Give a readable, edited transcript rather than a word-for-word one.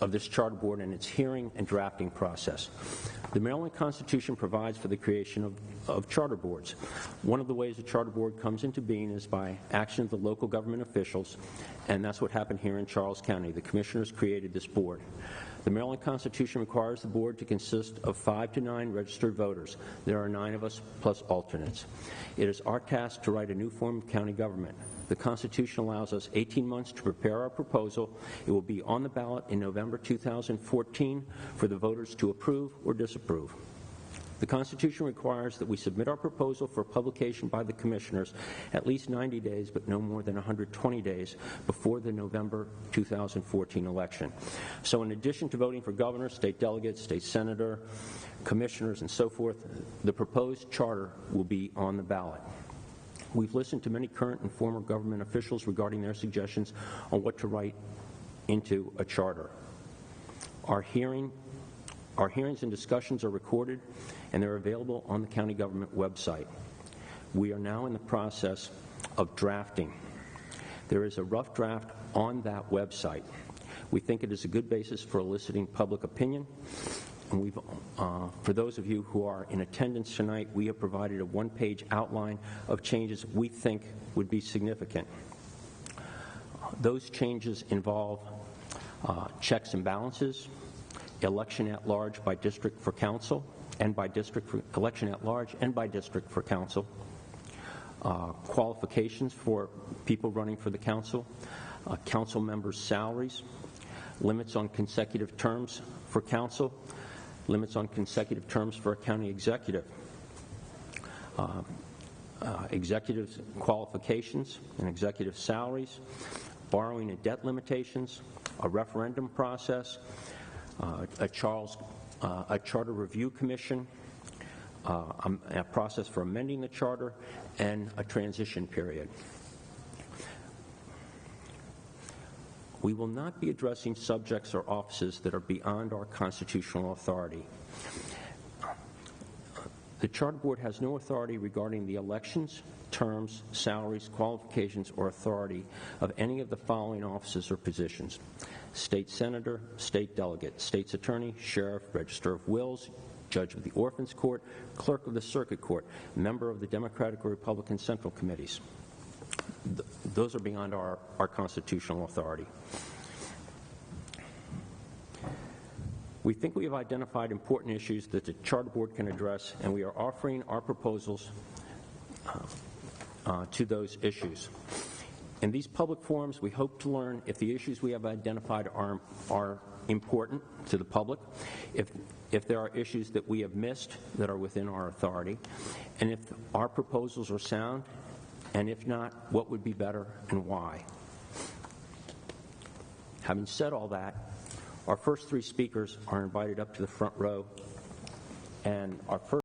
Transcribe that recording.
of this charter board and its hearing and drafting process. The Maryland Constitution provides for the creation of charter boards. One of the ways a charter board comes into being is by action of the local government officials, and that's what happened here in Charles County. The commissioners created this board. The Maryland Constitution requires the board to consist of 5 to 9 registered voters. There are 9 of us plus alternates. It is our task to write a new form of county government. The Constitution allows us 18 months to prepare our proposal. It will be on the ballot in November 2014 for the voters to approve or disapprove. The Constitution requires that we submit our proposal for publication by the commissioners at least 90 days, but no more than 120 days before the November 2014 election. So in addition to voting for governor, state delegates, state senator, commissioners, and so forth, the proposed charter will be on the ballot. We've listened to many current and former government officials regarding their suggestions on what to write into a charter. Our hearings and discussions are recorded, and they're available on the county government website. We are now in the process of drafting. There is a rough draft on that website. We think it is a good basis for eliciting public opinion. And for those of you who are in attendance tonight, we have provided a one-page outline of changes we think would be significant. Those changes involve checks and balances, election at large by district for council, and by district for election at large and by district for council, qualifications for people running for the council, council members' salaries, limits on consecutive terms for council, limits on consecutive terms for a county executive, executives' qualifications and executive salaries, borrowing and debt limitations, a referendum process, a charter review commission, a process for amending the charter, and a transition period. We will not be addressing subjects or offices that are beyond our constitutional authority. The Charter Board has no authority regarding the elections, terms, salaries, qualifications, or authority of any of the following offices or positions: state senator, state delegate, state's attorney, sheriff, register of wills, judge of the Orphans Court, clerk of the circuit court, member of the Democratic or Republican Central Committees. Those are beyond our constitutional authority. We think we have identified important issues that the Charter Board can address, and we are offering our proposals to those issues. In these public forums, we hope to learn if the issues we have identified are important to the public, if there are issues that we have missed that are within our authority, and if our proposals are sound, and if not, what would be better and why. Having said all that, our first 3 speakers are invited up to the front row, and our first